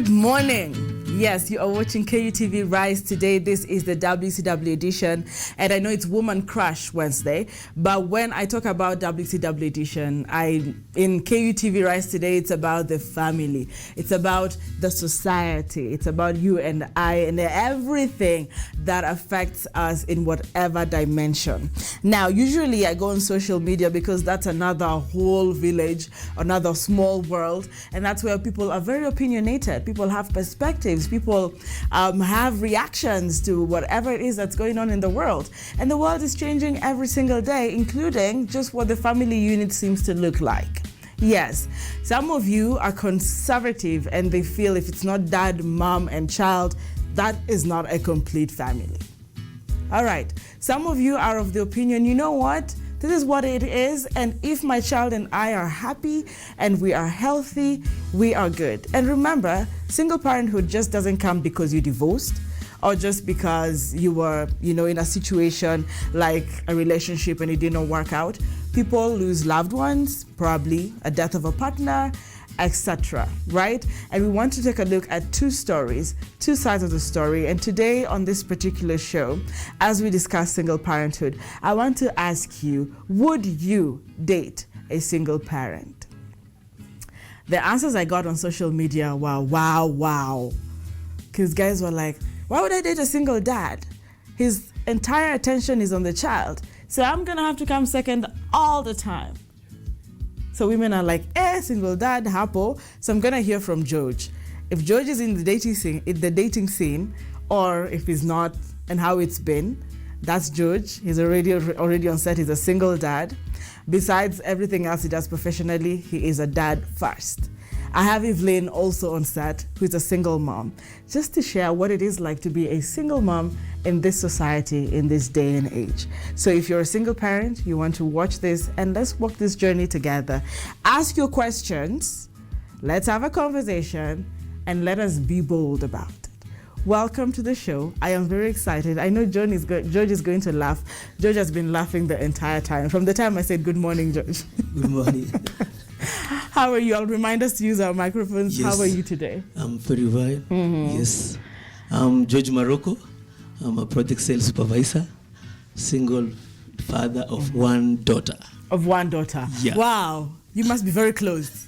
Good morning. Yes, you are watching KUTV Rise today. This is the WCW edition, and I know it's Woman Crush Wednesday, but when I talk about WCW edition, in KUTV Rise today, it's about the family. It's about the society. It's about you and I and everything that affects us in whatever dimension. Now, usually I go on social media because that's another whole village, another small world, and that's where people are very opinionated. People have perspectives. People have reactions to whatever it is that's going on in the world. And the world is changing every single day, including just what the family unit seems to look like. Yes, some of you are conservative and they feel if it's not dad, mom, and child, that is not a complete family. All right, some of you are of the opinion, you know what? This is what it is, and if my child and I are happy and we are healthy, we are good. And remember, single parenthood just doesn't come because you divorced or just because you were, in a situation like a relationship and it didn't work out. People lose loved ones, probably a death of a partner, etc., right? And we want to take a look at two stories, two sides of the story. And today on this particular show, as we discuss single parenthood, I want to ask you, would you date a single parent? The answers I got on social media were wow. Because guys were like, why would I date a single dad? His entire attention is on the child. So I'm gonna have to come second all the time. So women are like, single dad, hapo. So I'm gonna hear from George. If George is in the dating scene, or if he's not, and how it's been, that's George. He's already on set. He's a single dad. Besides everything else he does professionally, he is a dad first. I have Evelyn also on set, who's a single mom, just to share what it is like to be a single mom in this society, in this day and age. So if you're a single parent, you want to watch this, and let's walk this journey together. Ask your questions, let's have a conversation, and let us be bold about it. Welcome to the show. I am very excited. I know George is going to laugh. George has been laughing the entire time, from the time I said good morning, George. Good morning. How are you? I'll remind us to use our microphones. Yes. How are you today? I'm very well. Mm-hmm. Yes. I'm George Morocco. I'm a project sales supervisor, single father of one daughter. Of one daughter? Yeah. Wow. You must be very close.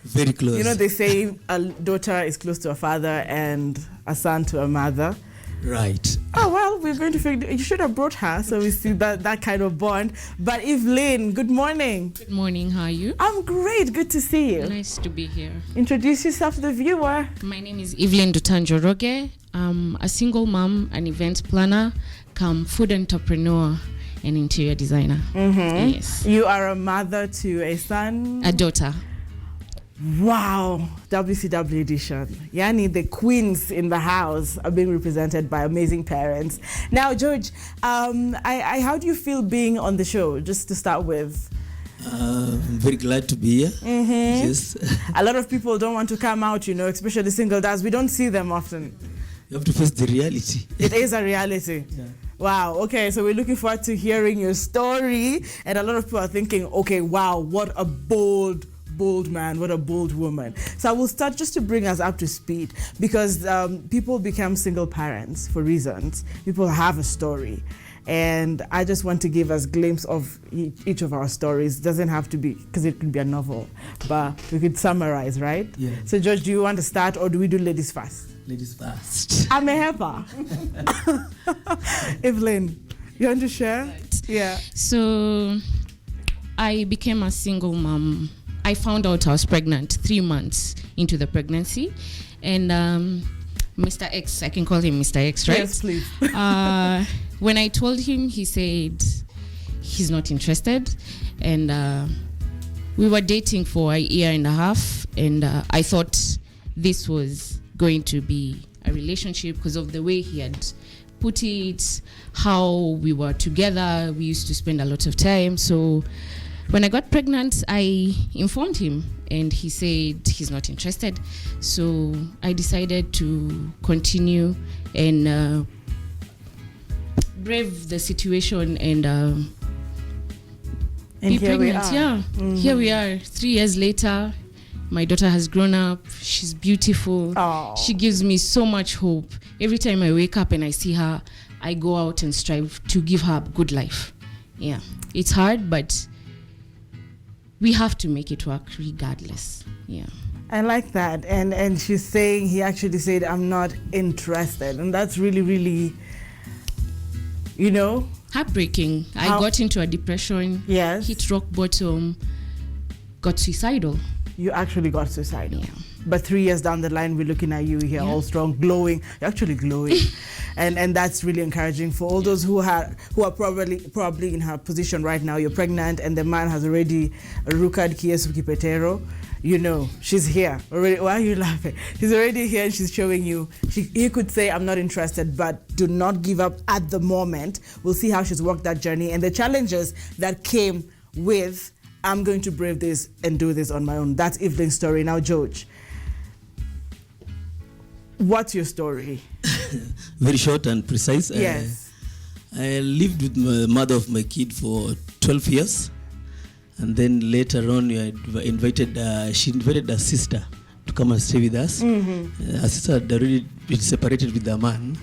Very close. You know, they say a daughter is close to a father and a son to a mother. Right. Oh, well, we're going to figure, you should have brought her so we see that kind of bond. But Evelyn, good morning. Good morning, how are you? I'm great, good to see you. Nice to be here. Introduce yourself to the viewer. My name is Evelyn Dutanjoroge. I'm a single mom, an event planner, come food entrepreneur and interior designer. Mm-hmm. Yes. You are a mother to a son? A daughter. Wow, WCW edition. Yani, the queens in the house are being represented by amazing parents. Now, George, how do you feel being on the show, just to start with? I'm very glad to be here. Mm-hmm. Yes. A lot of people don't want to come out, especially single dads. We don't see them often. You have to face the reality. It is a reality. Yeah. Wow, okay, so we're looking forward to hearing your story. And a lot of people are thinking, okay, wow, what a bold man, what a bold woman. So I will start just to bring us up to speed, because people become single parents for reasons. People have a story. And I just want to give us a glimpse of each of our stories. It doesn't have to be, because it could be a novel, but we could summarize, right? Yeah. So George, do you want to start, or do we do ladies first? Ladies first. I'm a helper. Evelyn, you want to share? Right. Yeah. So I became a single mom. I found out I was pregnant 3 months into the pregnancy. And Mr. X, I can call him Mr. X, right? Yes, please. When I told him, he said he's not interested. And we were dating for 1.5 years. And I thought this was going to be a relationship because of the way he had put it, how we were together. We used to spend a lot of time. So when I got pregnant, I informed him and he said he's not interested. So I decided to continue and brave the situation and be here pregnant. We are. Yeah, Here we are 3 years later. My daughter has grown up. She's beautiful. Aw. She gives me so much hope. Every time I wake up and I see her, I go out and strive to give her a good life. Yeah, it's hard, but we have to make it work regardless. Yeah. I like that. And she's saying, he actually said, I'm not interested. And that's really, really, heartbreaking. I got into a depression. Yes. Hit rock bottom. Got suicidal. You actually got suicidal. Yeah. But 3 years down the line, we're looking at you here, all strong, glowing. You're actually glowing. and that's really encouraging for all those who are probably in her position right now. You're pregnant and the man has already rukad kiesu kipetero. She's here already. Why are you laughing? She's already here and she's showing you. He could say, I'm not interested, but do not give up at the moment. We'll see how she's worked that journey and the challenges that came with, I'm going to brave this and do this on my own. That's Evelyn's story. Now, George, what's your story? Very short and precise. Yes. I lived with the mother of my kid for 12 years. And then later on, she invited a sister to come and stay with us. Mm-hmm. Her sister had already been separated with the man.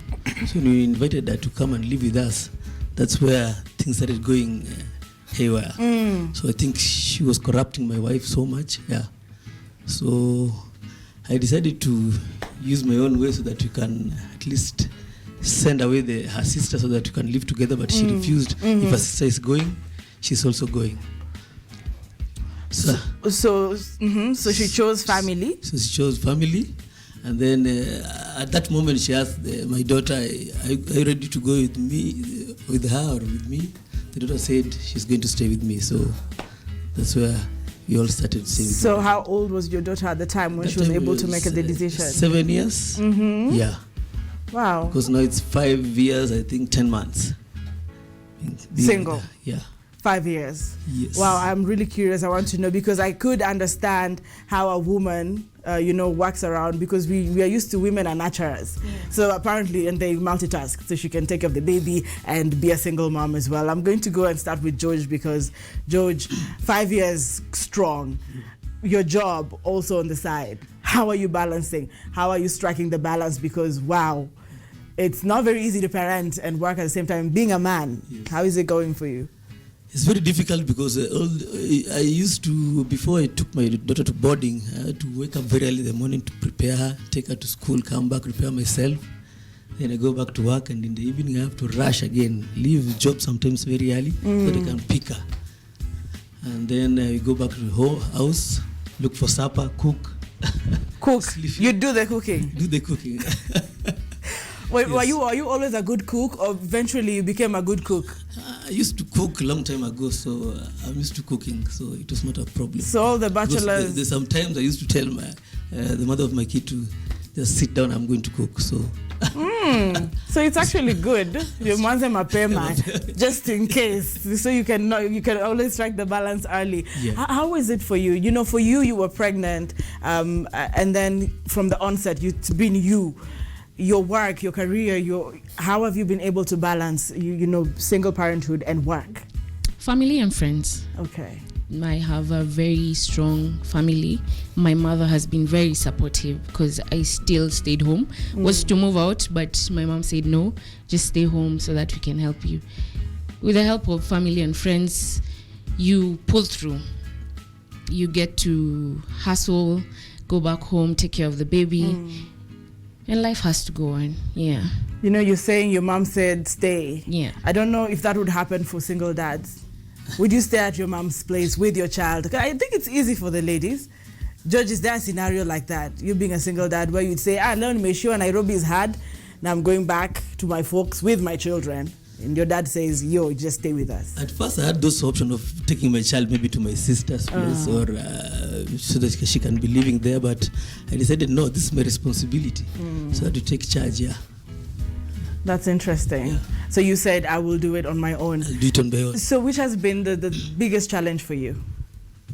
So we invited her to come and live with us. That's where things started going haywire. So I think she was corrupting my wife so much. Yeah. So I decided to use my own way so that we can at least send away her sister so that we can live together. But she refused. If her sister is going, she's also going. So she chose family. So she chose family, and then at that moment she asked my daughter, "Are you ready to go with me, with her, or with me?" The daughter said she's going to stay with me. So that's where we all started saying. So how old was your daughter at the time when she was able to make the decision? 7 years. Mm-hmm. Yeah. Wow. Because now it's 5 years, I think 10 months. Single. Yeah. 5 years. Yes. Wow, I'm really curious. I want to know because I could understand how a woman, works around because we are used to women are nurturers. Yeah. So apparently, and they multitask, so she can take care of the baby and be a single mom as well. I'm going to go and start with George because George, 5 years strong. Your job also on the side. How are you balancing? How are you striking the balance? Because wow, it's not very easy to parent and work at the same time. Being a man, yes. How is it going for you? It's very difficult because I used to, before I took my daughter to boarding, I had to wake up very early in the morning to prepare her, take her to school, come back, prepare myself. Then I go back to work, and in the evening I have to rush again, leave the job sometimes very early so that I can pick her. And then I go back to the house, look for supper, cook. Cook? You do the cooking? Do the cooking. Wait, yes. Are you always a good cook, or eventually you became a good cook? I used to cook a long time ago, so I'm used to cooking, so it was not a problem. So all the bachelors... There's sometimes I used to tell the mother of my kid to just sit down, I'm going to cook, so... So it's actually good. You want them just in case, so you can always strike the balance early. Yeah. How is it for you? For you were pregnant, and then from the onset, it's been your work, your career, how have you been able to balance, single parenthood and work? Family and friends. Okay. I have a very strong family. My mother has been very supportive because I still stayed home. Was to move out, but my mom said no, just stay home so that we can help you. With the help of family and friends, you pull through. You get to hustle, go back home, take care of the baby. And life has to go on, yeah. You're saying your mom said stay. Yeah. I don't know if that would happen for single dads. Would you stay at your mom's place with your child? I think it's easy for the ladies. George, is there a scenario like that? You being a single dad where you'd say, let me sure Nairobi is hard. Now I'm going back to my folks with my children. And your dad says, just stay with us. At first, I had those options of taking my child maybe to my sister's place or so that she can be living there. But I decided, no, this is my responsibility. So I had to take charge, yeah. That's interesting. Yeah. So you said, I will do it on my own. I'll do it on my own. So which has been the biggest challenge for you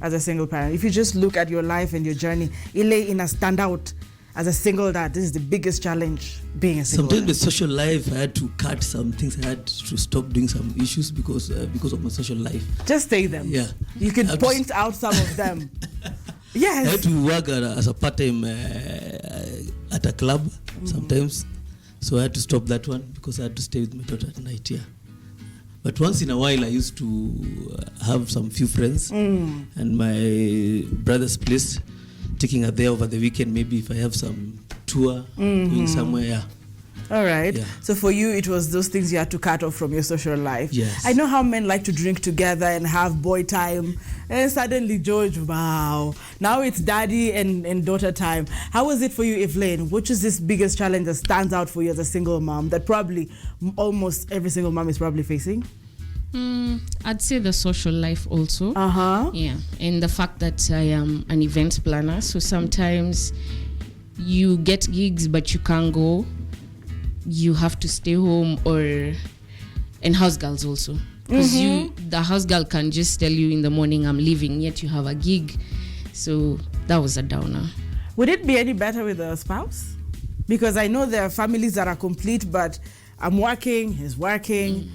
as a single parent? If you just look at your life and your journey, in a standout as a single dad, this is the biggest challenge being a single dad. Sometimes with social life, I had to cut some things. I had to stop doing some issues because of my social life. Just say them. Yeah. You can point out some of them. Yes. I had to work as a part-time at a club sometimes. So I had to stop that one because I had to stay with my daughter at night, yeah. But once in a while, I used to have some few friends and my brother's place, taking her there over the weekend, maybe if I have some tour, going somewhere, yeah. All right. Yeah. So for you, it was those things you had to cut off from your social life. Yes. I know how men like to drink together and have boy time. And suddenly, George, wow. Now it's daddy and daughter time. How was it for you, Evelyn? Which is this biggest challenge that stands out for you as a single mom that probably almost every single mom is probably facing? I'd say the social life also. Yeah. And the fact that I am an event planner. So sometimes you get gigs, but you can't go. You have to stay home, and house girls also, because the house girl can just tell you in the morning I'm leaving, yet you have a gig. So that was a downer. Would it be any better with a spouse? Because I know there are families that are complete, but I'm working, he's working.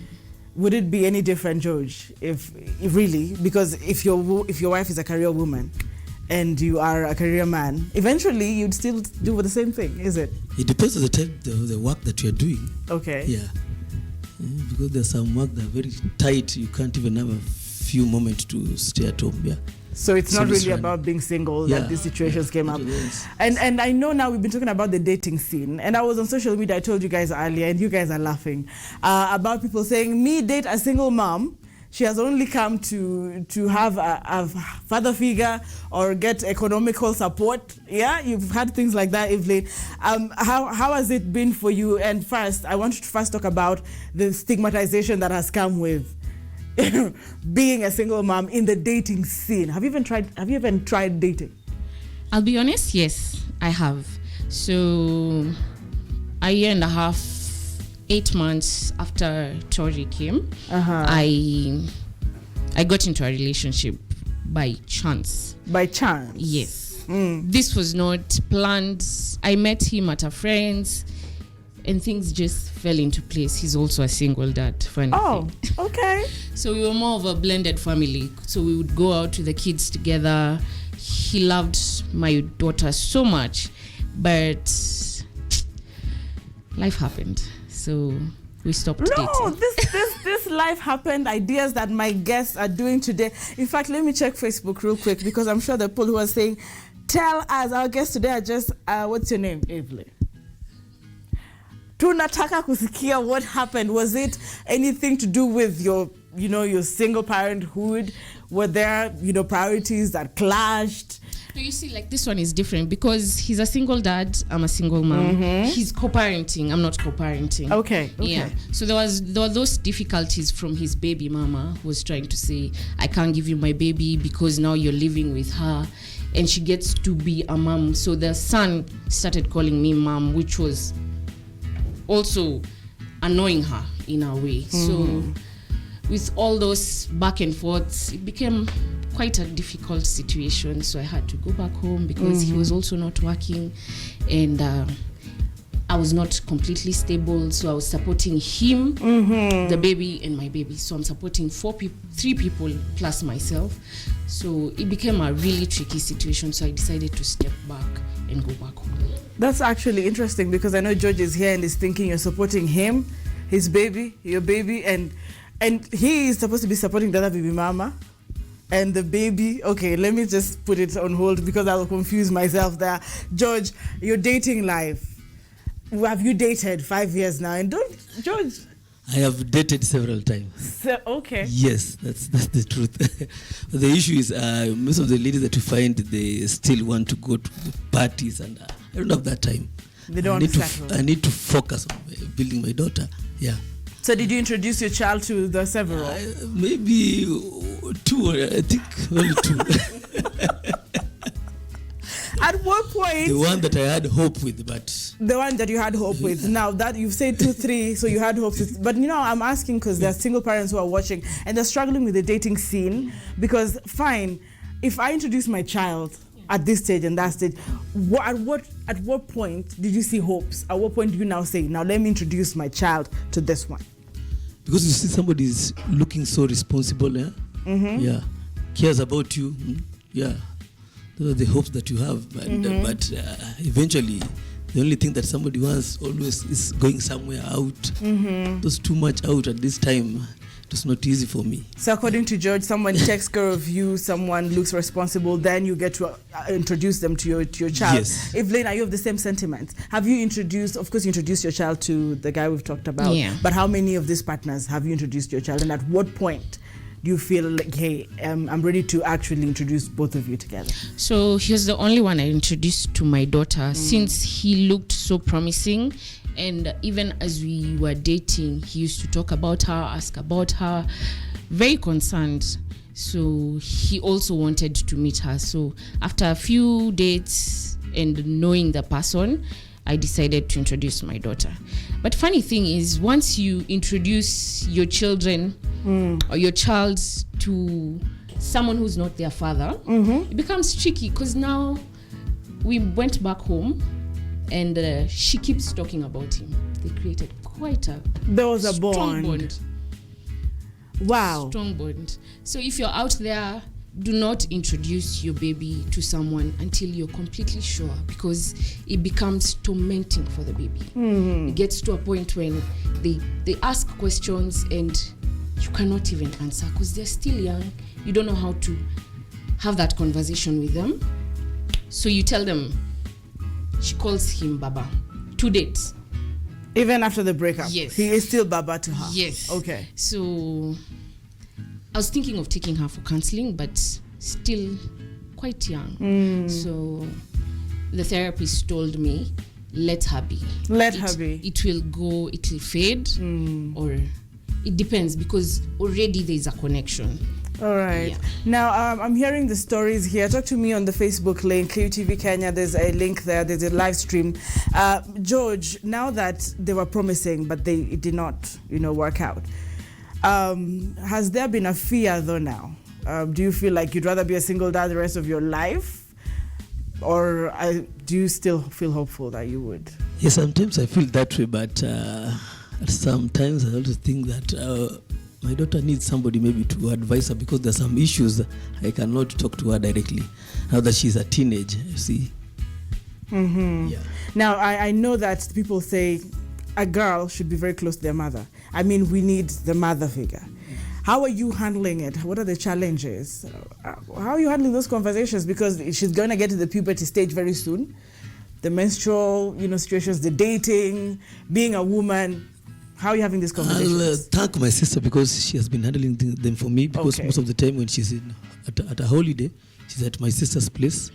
Would it be any different, George, if really? Because if your wife is a career woman and you are a career man, eventually you'd still do the same thing, is it? It depends on the type, the work that you're doing. Okay. Yeah. Because there's some work that are very tight. You can't even have a few moments to stay at home. Yeah. So it's not really about being single that these situations came up. And I know now we've been talking about the dating scene. And I was on social media, I told you guys earlier, and you guys are laughing, about people saying, me date a single mom. She has only come to have a father figure or get economical support. Yeah, you've had things like that, Evelyn. How has it been for you? And first, I want you to first talk about the stigmatization that has come with being a single mom in the dating scene. Have you even tried dating? I'll be honest, yes, I have. So a year and a half, 8 months after Tori came, I got into a relationship by chance. By chance? Yes. This was not planned. I met him at a friend's and things just fell into place. He's also a single dad, funny thing. Okay. So we were more of a blended family. So we would go out with the kids together. He loved my daughter so much, but life happened. So we stopped dating. No, this life happened. Ideas that my guests are doing today. In fact, let me check Facebook real quick because I'm sure the people who are saying, tell us, our guests today are just, what's your name, Evelyn? Tunataka kusikia what happened. Was it anything to do with your single parenthood? Were there, priorities that clashed? No, you see, like this one is different because he's a single dad, I'm a single mom. He's co-parenting, I'm not co-parenting. Okay. Yeah. So there were those difficulties from his baby mama who was trying to say, I can't give you my baby because now you're living with her and she gets to be a mom. So the son started calling me mom, which was also annoying her in a way. So with all those back and forths, it became quite a difficult situation. So I had to go back home because he was also not working and I was not completely stable. So I was supporting him, the baby and my baby. So I'm supporting 3 people plus myself. So it became a really tricky situation. So I decided to step back and go back home. That's actually interesting because I know George is here and is thinking you're supporting him, his baby, your baby, and he is supposed to be supporting the other baby mama and the baby. Okay, let me just put it on hold because I'll confuse myself there. George, your dating life. Have you dated 5 years now? And George? I have dated several times. So, okay. Yes, that's the truth. The issue is most of the ladies that you find, they still want to go to the parties and I don't have that time. They don't settle. I need to focus on building my daughter. Yeah. So did you introduce your child to the several? Maybe 2, I think only 2. At what point? The one that I had hope with, but... The one that you had hope with. Now that you've said 2, 3, so you had hope with. But I'm asking because there are single parents who are watching and they're struggling with the dating scene because, fine, if I introduce my child at this stage and that stage, at what point did you see hopes? At what point do you now say, now let me introduce my child to this one? Because you see somebody is looking so responsible, yeah? Yeah. Cares about you, yeah. those are the hopes that you have. But eventually, the only thing that somebody wants always is going somewhere out. There's too much out at this time. It's not easy for me. So according to George, someone takes care of you, someone looks responsible, then you get to introduce them to your child. Yes. Evelyn, are you of the same sentiments? Have you introduced, of course you introduced your child to the guy we've talked about, but how many of these partners have you introduced your child, and at what point do you feel like, hey, I'm ready to actually introduce both of you together? So he's the only one I introduced to my daughter since he looked so promising. And even as we were dating, he used to talk about her, ask about her, very concerned. So he also wanted to meet her. So after a few dates and knowing the person, I decided to introduce my daughter. But funny thing is, once you introduce your children or your child to someone who's not their father, it becomes tricky, because now we went back home and she keeps talking about him. They created quite a strong bond. Wow. Strong bond. So if you're out there, do not introduce your baby to someone until you're completely sure, because it becomes tormenting for the baby. It gets to a point when they ask questions and you cannot even answer because they're still young. You don't know how to have that conversation with them. So you tell them, she calls him Baba. To date. Even after the breakup? Yes. He is still Baba to her? Yes. Okay. So I was thinking of taking her for counseling, but still quite young. So the therapist told me, let her be. Let her be. It will go, it will fade, or it depends, because already there's a connection. All right. Yeah. Now, I'm hearing the stories here. Talk to me on the Facebook link, KUTV Kenya. There's a link there. There's a live stream. George, now that they were promising, but it did not, work out, has there been a fear, though, now? Do you feel like you'd rather be a single dad the rest of your life? Or do you still feel hopeful that you would? Yes, sometimes I feel that way, but sometimes I also think that my daughter needs somebody maybe to advise her, because there's some issues I cannot talk to her directly now that she's a teenager, you see. Yeah. Now, I know that people say a girl should be very close to their mother. I mean, we need the mother figure. How are you handling it? What are the challenges? How are you handling those conversations? Because she's going to get to the puberty stage very soon. The menstrual, situations, the dating, being a woman. How are you having these conversations? I'll thank my sister, because she has been handling them for me, because most of the time when she's at a holiday, she's at my sister's place.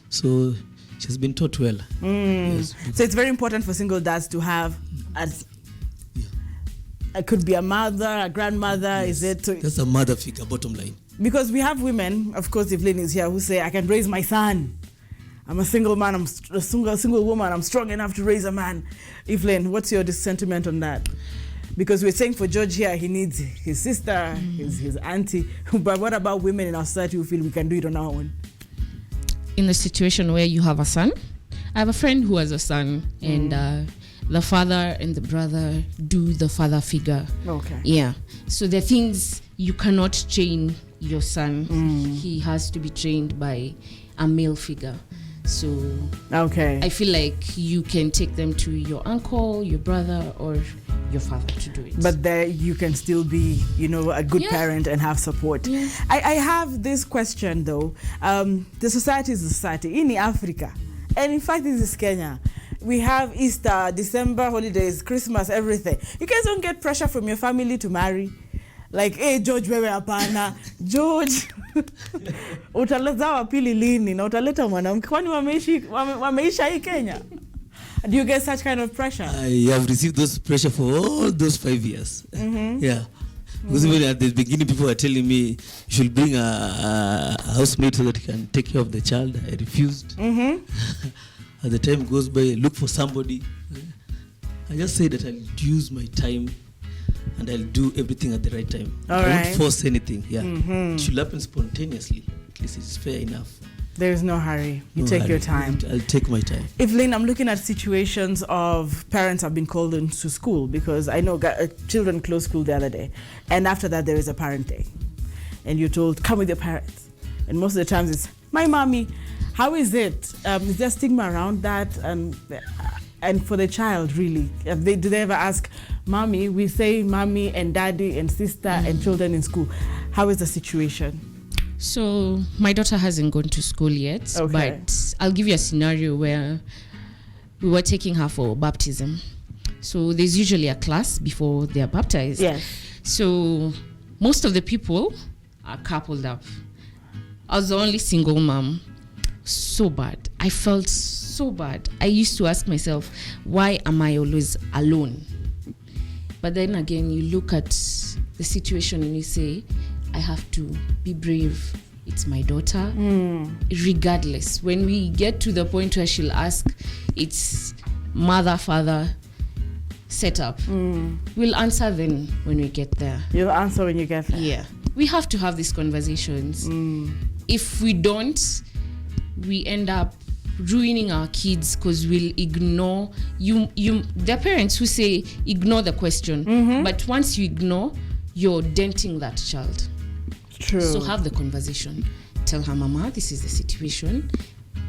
So she's been taught well. Yes. So it's very important for single dads to have, it could be a mother, a grandmother, Yes. is it? That's a mother figure, bottom line. Because we have women, of course, Evelyn is here, who say, I can raise my son. I'm a single man, I'm a single woman, I'm strong enough to raise a man. Evelyn, what's your sentiment on that? Because we're saying for George here, he needs his sister, his auntie. But what about women in our society who feel we can do it on our own? In the situation where you have a son, I have a friend who has a son, and the father and the brother do the father figure. Okay. Yeah. So there are things you cannot train your son. He has to be trained by a male figure. So I feel like you can take them to your uncle, your brother, or your father to do it. But there you can still be, a good parent and have support. Yeah. I have this question though. The society is a society in Africa. And in fact, this is Kenya. We have Easter, December holidays, Christmas, everything. You guys don't get pressure from your family to marry. Like, hey, George, wewe hapana. George, utaleta wa pili lini na utaleta mwanamke, kwani wameisha hii Kenya? Do you get such kind of pressure? I have received those pressure for all those 5 years. Yeah. Because even at the beginning, people were telling me, you should bring a housemaid so that you can take care of the child. I refused. As the time goes by, I look for somebody. I just say that I'll use my time and I'll do everything at the right time. I won't force anything. Yeah. It should happen spontaneously. At least it's fair enough. There is no hurry. You take your time. I'll take my time. Evelyn, I'm looking at situations of parents have been called into school, because I know children closed school the other day. And after that, there is a parent day. And you're told, come with your parents. And most of the times it's my mommy. How is it? Is there stigma around that? And for the child, really, do they ever ask, mommy? We say mommy and daddy and sister and children in school. How is the situation? So my daughter hasn't gone to school yet, but I'll give you a scenario where we were taking her for baptism. So there's usually a class before they are baptized. Yes. So most of the people are coupled up. I was the only single mom. So bad. I felt so bad. I used to ask myself, why am I always alone? But then again, you look at the situation and you say, I have to be brave. It's my daughter. Regardless, when we get to the point where she'll ask, it's mother, father, set up. We'll answer then when we get there. You'll answer when you get there. Yeah. We have to have these conversations. If we don't, we end up ruining our kids because we'll ignore you. There are parents who say ignore the question, but once you ignore, you're denting that child. True. So have the conversation. Tell her, mama, this is the situation.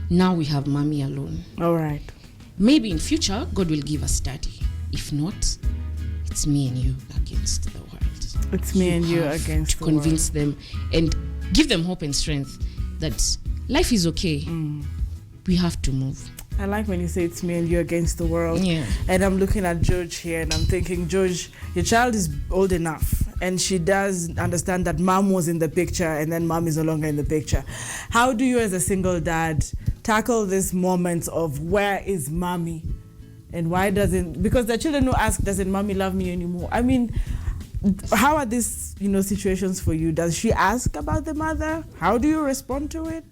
Now we have mommy alone. All right. Maybe in future, God will give us daddy. If not, it's me and you against the world. It's me and you against to convince them and give them hope and strength that life is okay. We have to move. I like when you say it's me and you against the world. Yeah. And I'm looking at George here and I'm thinking, George, your child is old enough and she does understand that mom was in the picture and then mom is no longer in the picture. How do you as a single dad tackle this moment of where is mommy and why doesn't, because the children who ask, doesn't mommy love me anymore? I mean, how are these, situations for you? Does she ask about the mother? How do you respond to it?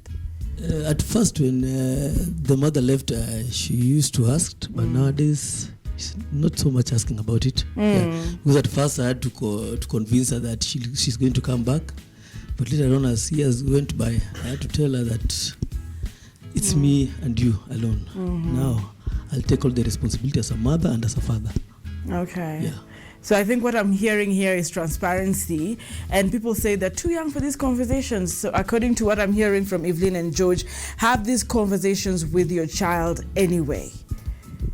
At first, when the mother left, she used to ask, but nowadays, she's not so much asking about it. Yeah. Because at first, I had to convince her that she's going to come back. But later on, as years went by, I had to tell her that it's me and you alone. Now, I'll take all the responsibility as a mother and as a father. Okay. Yeah. So I think what I'm hearing here is transparency, and people say they're too young for these conversations. So according to what I'm hearing from Evelyn and George, have these conversations with your child anyway.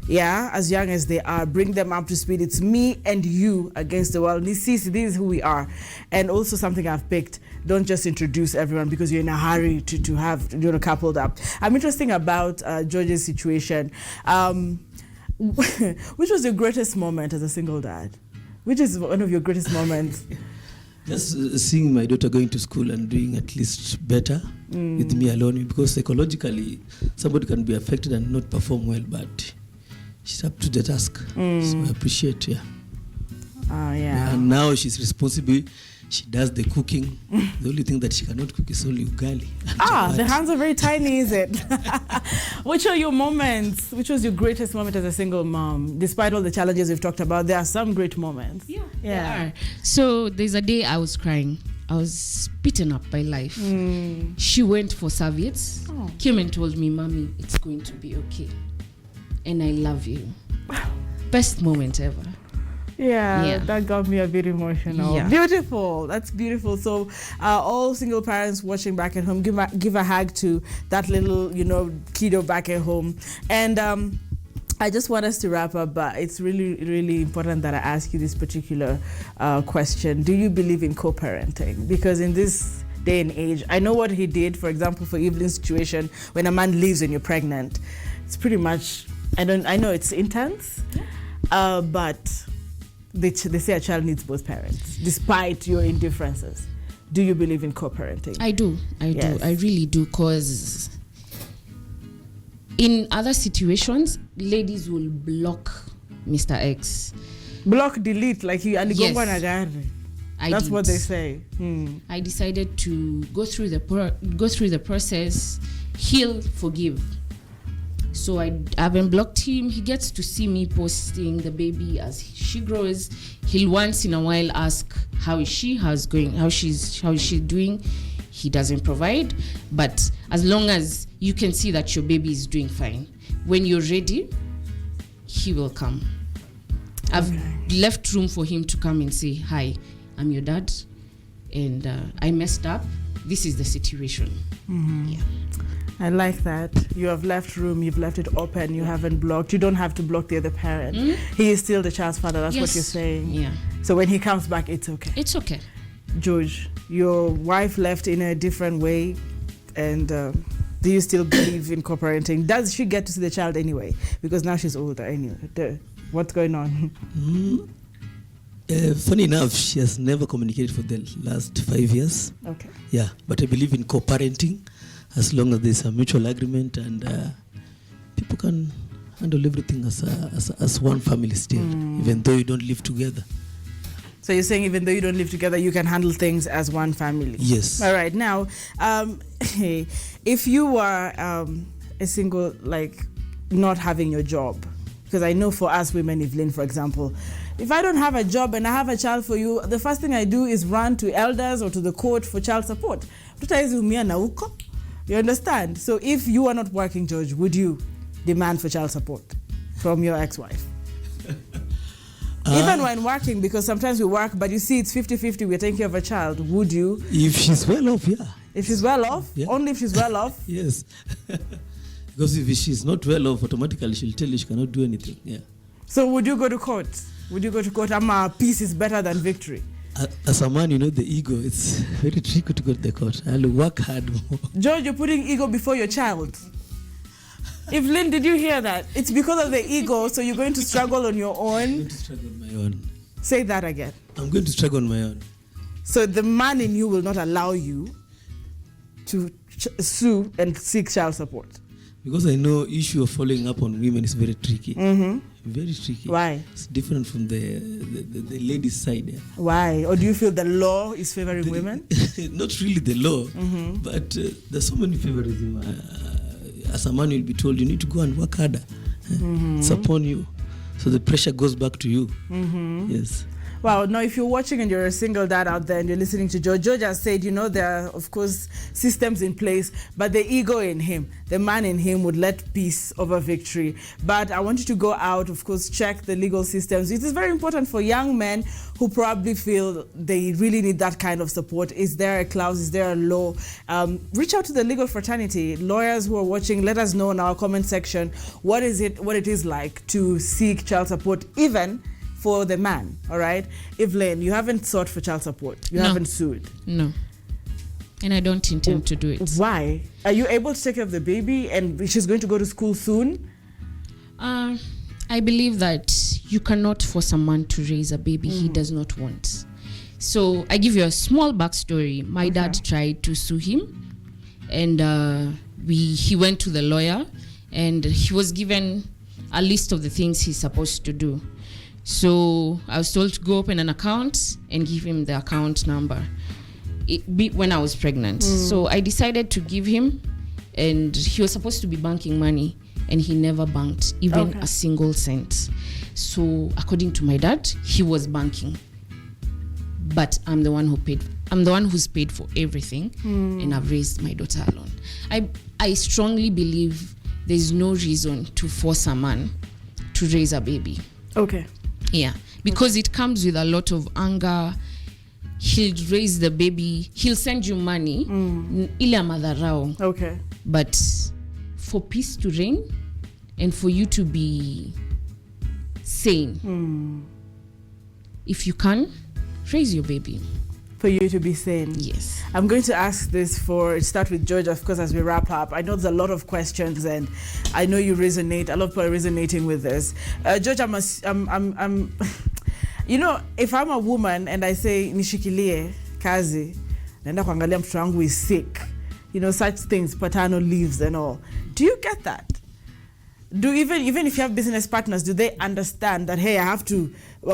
Yeah, as young as they are, bring them up to speed. It's me and you against the world. This is who we are. And also something I've picked, don't just introduce everyone because you're in a hurry to have coupled up. I'm interested about George's situation. Which was your greatest moment as a single dad? Which is one of your greatest moments? Just seeing my daughter going to school and doing at least better with me alone, because psychologically somebody can be affected and not perform well, but she's up to the task. So I appreciate, And now she's responsible. She does the cooking. The only thing that she cannot cook is only ugali. The hands are very tiny, is it? Which are your moments? Which was your greatest moment as a single mom? Despite all the challenges we've talked about, there are some great moments. Yeah. There are. So there's a day I was crying. I was beaten up by life. She went for serviettes, came and told me, Mommy, it's going to be okay. And I love you. Best moment ever. Yeah, that got me a bit emotional. Yeah. Beautiful. That's beautiful. So all single parents watching back at home, give a hug to that little, kiddo back at home. And I just want us to wrap up, but it's really, really important that I ask you this particular question. Do you believe in co-parenting? Because in this day and age, I know what he did, for example, for Evelyn's situation, when a man leaves and you're pregnant. It's pretty much, I know it's intense, but they say a child needs both parents, despite your indifferences. Do you believe in co-parenting? I do. I really do, because in other situations, ladies will block Mr. X. Block, delete, like you. Yes. That's what they say. I decided to go through the process, heal, forgive. So I haven't blocked him. He gets to see me posting the baby as she grows. He'll once in a while ask, how is she? How is she doing? He doesn't provide, but as long as you can see that your baby is doing fine, when you're ready, he will come. I've left room for him to come and say, hi, I'm your dad, and I messed up. this is the situation. Yeah. I like that. You have left room, you've left it open, you haven't blocked. You don't have to block the other parent. He is still the child's father, that's what you're saying. Yeah. So when he comes back, it's okay. It's okay. George, your wife left in a different way, and do you still believe in co-parenting? Does she get to see the child anyway? Because now she's older anyway. What's going on? Funny enough, she has never communicated for the last 5 years. Okay. Yeah, but I believe in co-parenting as long as there's a mutual agreement and people can handle everything as one family still, even though you don't live together. So you're saying even though you don't live together, you can handle things as one family? Yes. All right. Now, if you were a single, like not having your job, because I know for us women, Evelyn, for example, if I don't have a job and I have a child for you, the first thing I do is run to elders or to the court for child support. You understand? So if you are not working, George, would you demand for child support from your ex-wife? Even when working, because sometimes we work, but you see it's 50-50, we're taking care of a child. Would you? If she's well off, yeah. If she's well off? Yeah. Only if she's well off? Yes. Because if she's not well off, automatically she'll tell you she cannot do anything. Yeah. So would you go to court? Would you go to court? Peace is better than victory. As a man, you know, the ego, it's very tricky to go to the court. I'll work hard more. George, you're putting ego before your child. Evelyn, did you hear that? It's because of the ego, so you're going to struggle on your own. I'm going to struggle on my own. Say that again. I'm going to struggle on my own. So the man in you will not allow you to sue and seek child support. Because I know issue of following up on women is very tricky. Very tricky. Why? It's different from the ladies' side. Yeah. Why? Or do you feel the law is favoring women? Not really the law, but there's so many favorism. As a man, you'll be told you need to go and work harder. It's upon you. So the pressure goes back to you. Yes. Wow. Now, if you're watching and you're a single dad out there and you're listening to George, George has said, you know, there are, of course, systems in place, but the ego in him, the man in him would let peace over victory. But I want you to go out, of course, check the legal systems. It is very important for young men who probably feel they really need that kind of support. Is there a clause? Is there a law? Reach out to the legal fraternity. Lawyers who are watching, let us know in our comment section what it is like to seek child support, even for the man. All right, Evelyn, you haven't sought for child support. You haven't sued. No. And I don't intend to do it. Why? Are you able to take care of the baby and she's going to go to school soon? I believe that you cannot force a man to raise a baby he does not want. So I give you a small backstory. My dad tried to sue him, and he went to the lawyer, and he was given a list of the things he's supposed to do. So I was told to go open an account and give him the account number when I was pregnant. So I decided to give him, and he was supposed to be banking money, and he never banked even a single cent. So according to my dad, he was banking, but I'm the one who's paid for everything, and I've raised my daughter alone. I strongly believe there's no reason to force a man to raise a baby. Okay. Yeah, because it comes with a lot of anger. He'll raise the baby, he'll send you money, ile madharau. Okay. But for peace to reign and for you to be sane, if you can, raise your baby. For you to be sane. Yes. I'm going to ask this start with George, of course, as we wrap up. I know there's a lot of questions, and I know you resonate. A lot of people are resonating with this. George, I'm you know, if I'm a woman and I say nishikilie kazi, naenda kuangalia mtoto wangu is sick, you know, such things, paternal leaves and all. Do you get that? Do even if you have business partners, do they understand that, hey, I have to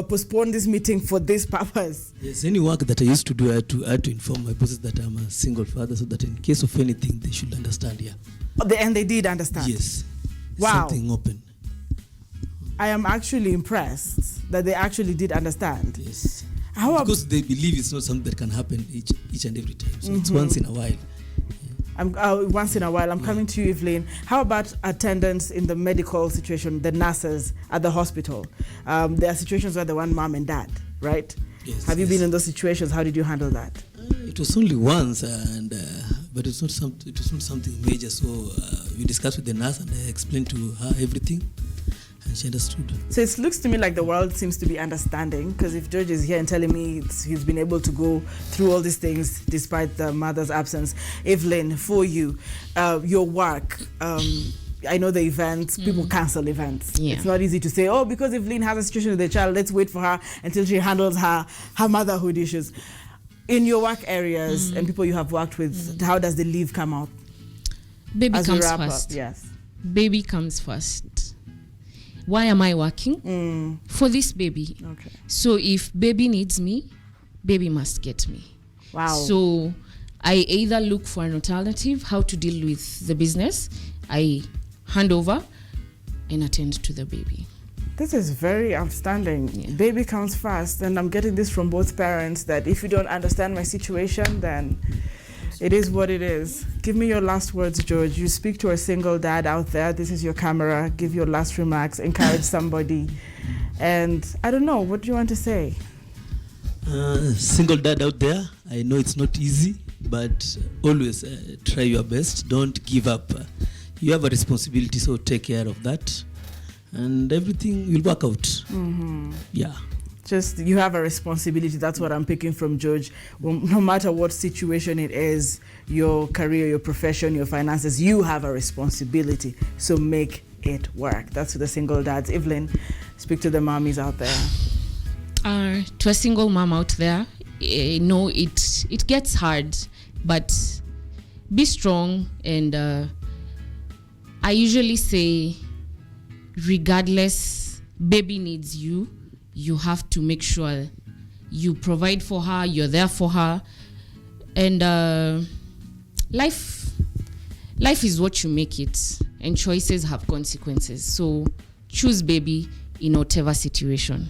postpone this meeting for this purpose? Yes, any work that I used to do, I had to inform my bosses that I'm a single father, so that in case of anything, they should understand. Yeah. And they did understand. Yes. Wow. Something open. I am actually impressed that they actually did understand. Yes. Because they believe it's not something that can happen each and every time. So it's once in a while. Once in a while. I'm coming to you, Evelyn. How about attendance in the medical situation, the nurses at the hospital? There are situations where they want mom and dad, right? Yes. Have you been in those situations? How did you handle that? It was only once, but it was not something major. So we discussed with the nurse, and I explained to her everything, and she understood. So it looks to me like the world seems to be understanding, because if George is here and telling me he's been able to go through all these things despite the mother's absence. Evelyn, for you, your work, I know the events, people cancel events. Yeah. It's not easy to say, oh, because Evelyn has a situation with the child, let's wait for her until she handles her motherhood issues. In your work areas and people you have worked with, how does the leave come out? Baby As comes we wrap first. up, yes. Baby comes first. Why am I working? For this baby. Okay. So if baby needs me, baby must get me. Wow. So I either look for an alternative, how to deal with the business. I hand over and attend to the baby. This is very outstanding. Yeah. Baby comes first, and I'm getting this from both parents, that if you don't understand my situation, then it is what it is. Give me your last words, George. You speak to a single dad out there. This is your camera. Give your last remarks. Encourage somebody. And I don't know, what do you want to say? Single dad out there, I know it's not easy, but always try your best. Don't give up. You have a responsibility, so take care of that, and everything will work out. Yeah. Just, you have a responsibility. That's what I'm picking from George. Well, no matter what situation it is, your career, your profession, your finances, you have a responsibility. So make it work. That's to the single dads. Evelyn, speak to the mommies out there. To a single mom out there, no, it gets hard, but be strong. And I usually say, regardless, baby needs you. You have to make sure you provide for her, you're there for her. And life is what you make it, and choices have consequences. So choose baby in whatever situation.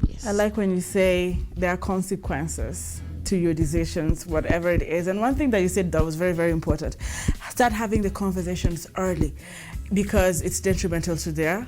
Yes. I like when you say there are consequences to your decisions, whatever it is. And one thing that you said that was very, very important, start having the conversations early, because it's detrimental to their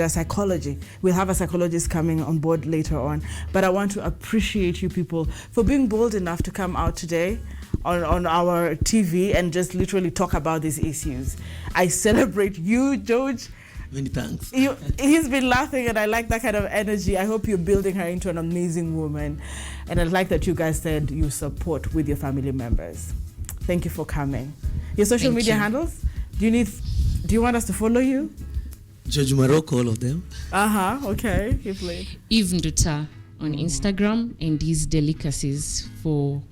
psychology. We'll have a psychologist coming on board later on. But I want to appreciate you people for being bold enough to come out today on our TV and just literally talk about these issues. I celebrate you, George. Many thanks. He's been laughing, and I like that kind of energy. I hope you're building her into an amazing woman. And I like that you guys said you support with your family members. Thank you for coming. Your social media handles? Do you want us to follow you? George Morocco, all of them. Okay. Eve Nduta on Instagram, and these delicacies for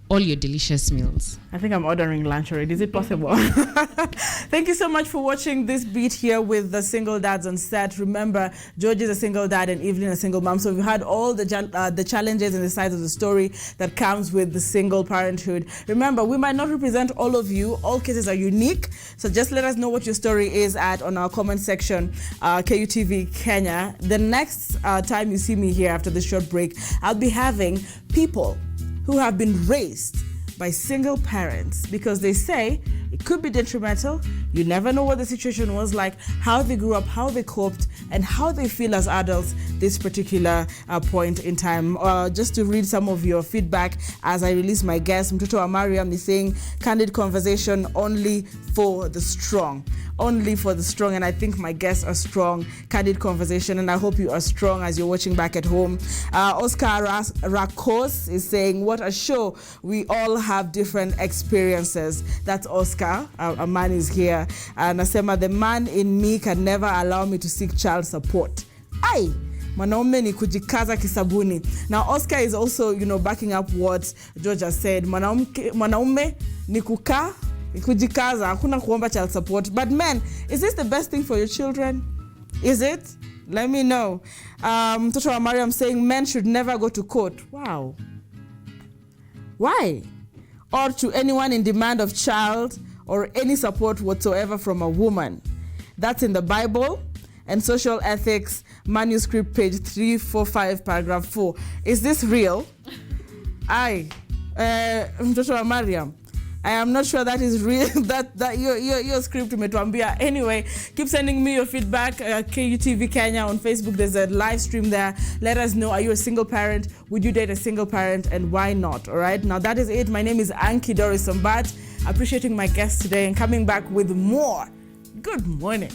all your delicious meals. I think I'm ordering lunch already. Is it possible? Thank you so much for watching this beat here with the single dads on set. Remember, George is a single dad and Evelyn a single mom. So we've had all the challenges and the sides of the story that comes with the single parenthood. Remember, we might not represent all of you. All cases are unique. So just let us know what your story is on our comment section, KUTV Kenya. The next time you see me here after this short break, I'll be having people who have been raised by single parents, because they say it could be detrimental. You never know what the situation was like, how they grew up, how they coped, and how they feel as adults this particular point in time. Just to read some of your feedback as I release my guest, Mtoto wa Mariam is saying, candid conversation only for the strong. Only for the strong, and I think my guests are strong. Candid conversation, and I hope you are strong as you're watching back at home. Oscar Rakos is saying, what a show. We all have different experiences. That's Oscar. A man is here. And Nasema, the man in me can never allow me to seek child support. Aye. Mwanaume ni kujikaza kisabuni. Now Oscar is also, backing up what George has said. Mwanaume ni kukaa kujikaza, hakuna kuomba child support. But men, is this the best thing for your children? Is it? Let me know. Mtoto wa Mariam saying men should never go to court. Wow. Why? Or to anyone in demand of child or any support whatsoever from a woman. That's in the Bible and Social Ethics Manuscript, page 345, paragraph 4. Is this real? Mtoto wa Mariam. I am not sure that is real. that your script umetuambia. Anyway, keep sending me your feedback. KUTV Kenya on Facebook. There's a live stream there. Let us know. Are you a single parent? Would you date a single parent, and why not? All right. Now that is it. My name is Ankey Dorice, appreciating my guest today and coming back with more. Good morning.